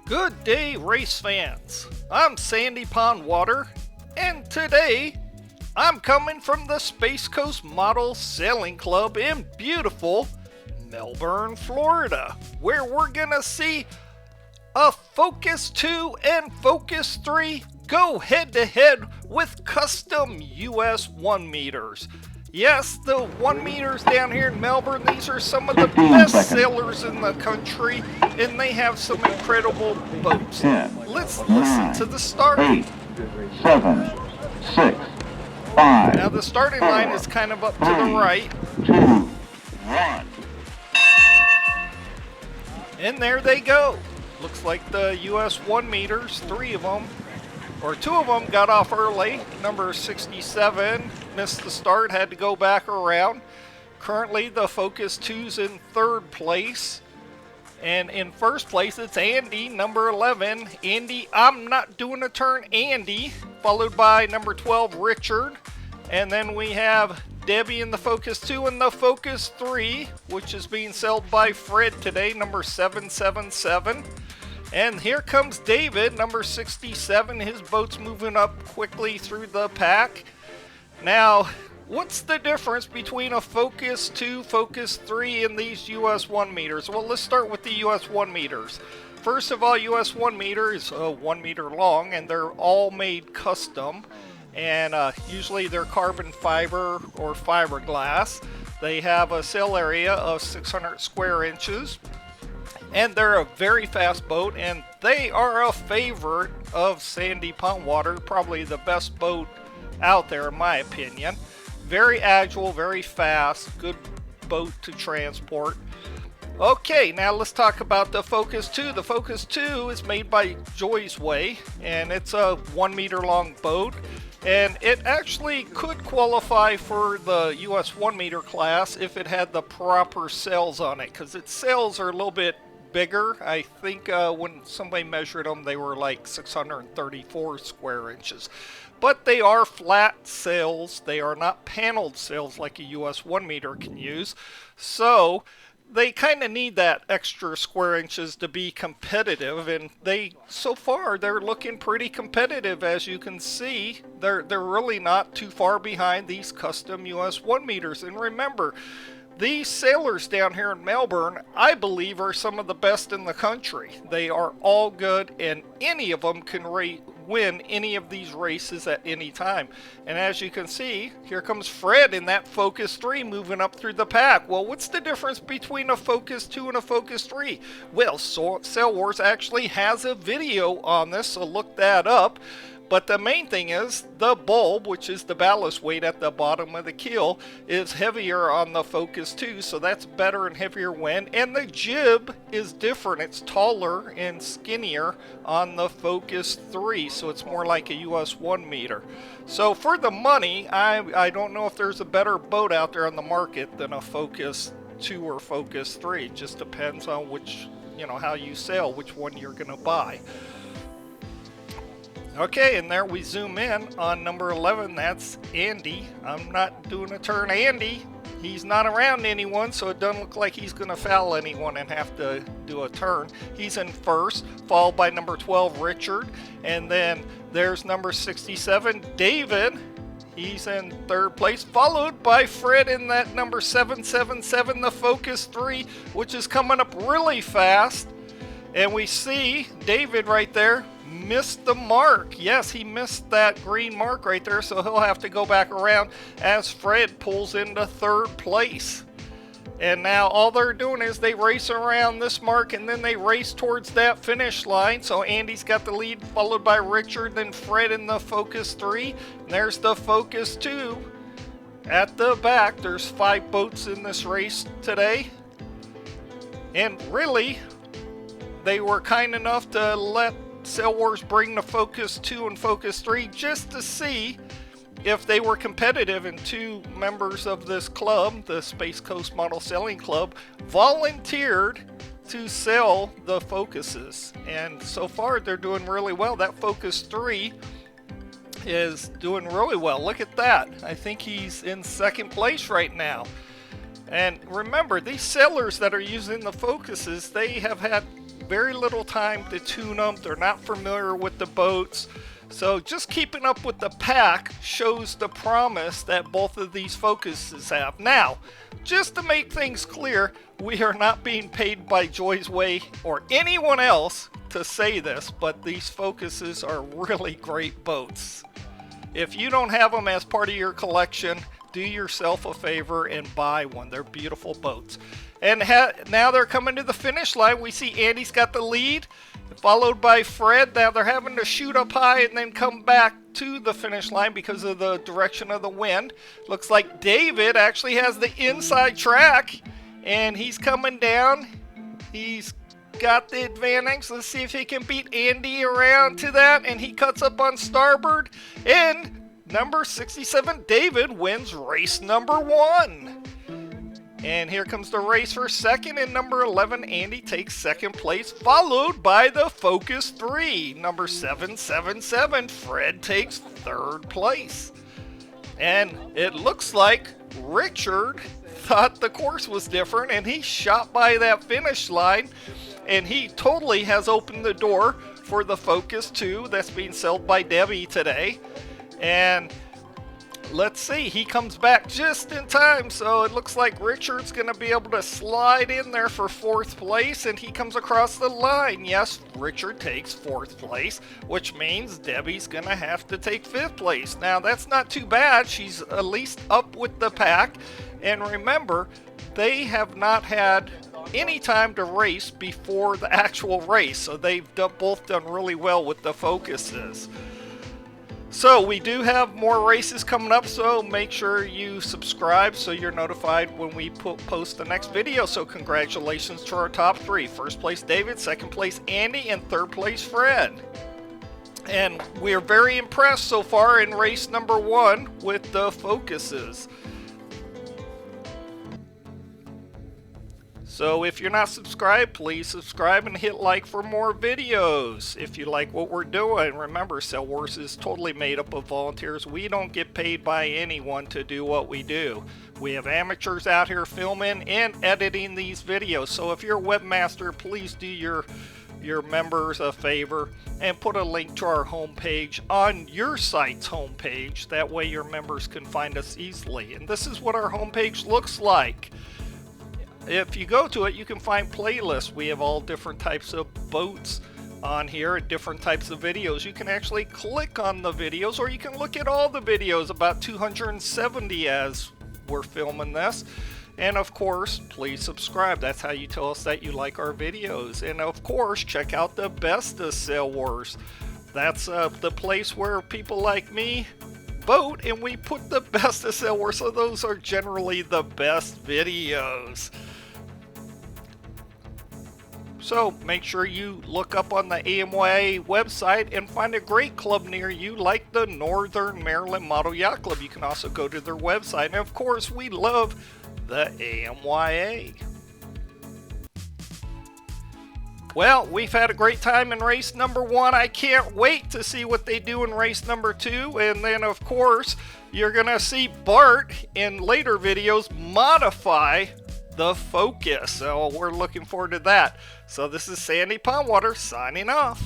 Good day, race fans. I'm Sandy Pond Water, and today I'm coming from the Space Coast Model Sailing Club in beautiful Melbourne, Florida, where we're gonna see a Focus 2 and Focus 3 go head to head with custom US1 meters. Yes, the 1 meters down here in Melbourne, these are some of the best sailors in the country, and they have some incredible boats. 10, Let's 9, listen to the start. 8, 7, 6, 5. Now the starting line is kind of up to the right. 2, 1. And there they go. Looks like the US1 meters, 3 of them, or 2 of them got off early. Number 67 missed the start, had to go back around. Currently the Focus 2's in 3rd place. And in 1st place it's Andy, number 11. Andy, I'm not doing a turn, Andy. Followed by number 12, Richard. And then we have Debbie in the Focus 2 and the Focus 3, which is being sailed by Fred today, number 777. And here comes David, number 67. His boat's moving up quickly through the pack. Now, what's the difference between a Focus 2, Focus 3, and these US1 meters? Well, let's start with the US1 meters. First of all, US1 meter is 1 meter long, and they're all made custom. And usually they're carbon fiber or fiberglass. They have a sail area of 600 square inches. And they're a very fast boat, and they are a favorite of Sandy Pond Water, probably the best boat out there in my opinion. Very agile, very fast, good boat to transport. Okay, now let's talk about the Focus 2. The Focus 2 is made by Joy's Way, and it's a 1 meter long boat. And it actually could qualify for the US1 meter class if it had the proper sails on it, because its sails are a little bit bigger. I think when somebody measured them, they were like 634 square inches. But they are flat sails. They are not paneled sails like a US1 meter can use. So they kind of need that extra square inches to be competitive, and so far they're looking pretty competitive. As you can see, they're really not too far behind these custom US1 meters. And remember, these sailors down here in Melbourne, I believe, are some of the best in the country. They are all good, and any of them can win any of these races at any time. And as you can see, here comes Fred in that Focus 3 moving up through the pack. Well, what's the difference between a Focus 2 and a Focus 3? Well, Sail Wars actually has a video on this, so look that up. But the main thing is the bulb, which is the ballast weight at the bottom of the keel, is heavier on the Focus 2, so that's better and heavier wind. And the jib is different. It's taller and skinnier on the Focus 3, so it's more like a US1 meter. So for the money, I don't know if there's a better boat out there on the market than a Focus 2 or Focus 3. It just depends on which, how you sail, which one you're going to buy. Okay, and there we zoom in on number 11. That's Andy. I'm not doing a turn, Andy. He's not around anyone, so it doesn't look like he's going to foul anyone and have to do a turn. He's in 1st, followed by number 12, Richard. And then there's number 67, David. He's in 3rd place, followed by Fred in that number 777, the Focus 3, which is coming up really fast. And we see David right there missed the mark. Yes, he missed that green mark right there, so he'll have to go back around as Fred pulls into 3rd place. And now all they're doing is they race around this mark, and then they race towards that finish line. So Andy's got the lead, followed by Richard, then Fred in the Focus 3. And there's the Focus 2 at the back. There's 5 boats in this race today. And really, they were kind enough to let Sail Wars bring the Focus 2 and Focus 3 just to see if they were competitive, and 2 members of this club, the Space Coast Model Sailing Club, volunteered to sail the Focuses. And so far they're doing really well. That Focus 3 is doing really well. Look at that. I think he's in 2nd place right now. And remember, these sailors that are using the Focuses, they have had very little time to tune them. They're not familiar with the boats. So just keeping up with the pack shows the promise that both of these Focuses have. Now, just to make things clear, we are not being paid by Joy's Way or anyone else to say this, but these Focuses are really great boats. If you don't have them as part of your collection, do yourself a favor and buy one. They're beautiful boats. And now they're coming to the finish line. We see Andy's got the lead, followed by Fred. Now they're having to shoot up high and then come back to the finish line because of the direction of the wind. Looks like David actually has the inside track, and he's coming down. He's got the advantage. Let's see if he can beat Andy around to that, and he cuts up on starboard, and number 67 David wins race number 1. And here comes the race for second, and number 11 Andy takes second place, followed by the Focus 3. Number 777 Fred takes third place. And it looks like Richard thought the course was different, and he shot by that finish line, and he totally has opened the door for the Focus 2 that's being sold by Debbie today. And let's see, he comes back just in time, so it looks like Richard's going to be able to slide in there for fourth place, and he comes across the line. Yes, Richard takes fourth place, which means Debbie's going to have to take fifth place. Now, that's not too bad. She's at least up with the pack, and remember, they have not had any time to race before the actual race, so they've both done really well with the Focuses. So we do have more races coming up, so make sure you subscribe so you're notified when we post the next video. So congratulations to our top 3. First place David, second place Andy, and third place Fred. And we are very impressed so far in race number 1 with the Focuses. So if you're not subscribed, please subscribe and hit like for more videos. If you like what we're doing, remember, Sail Wars is totally made up of volunteers. We don't get paid by anyone to do what we do. We have amateurs out here filming and editing these videos. So if you're a webmaster, please do your members a favor and put a link to our homepage on your site's homepage. That way your members can find us easily. And this is what our homepage looks like. If you go to it, you can find playlists. We have all different types of boats on here and different types of videos. You can actually click on the videos, or you can look at all the videos, about 270 as we're filming this. And of course, please subscribe. That's how you tell us that you like our videos. And of course, check out the best of Sail Wars. That's the place where people like me boat, and we put the best of Sail Wars, so those are generally the best videos. So make sure you look up on the AMYA website and find a great club near you, like the Northern Maryland Model Yacht Club. You can also go to their website. And of course, we love the AMYA. Well, we've had a great time in race number 1. I can't wait to see what they do in race number 2. And then, of course, you're going to see Bart in later videos modify the Focus. So we're looking forward to that. So this is Sandy Pondwater signing off.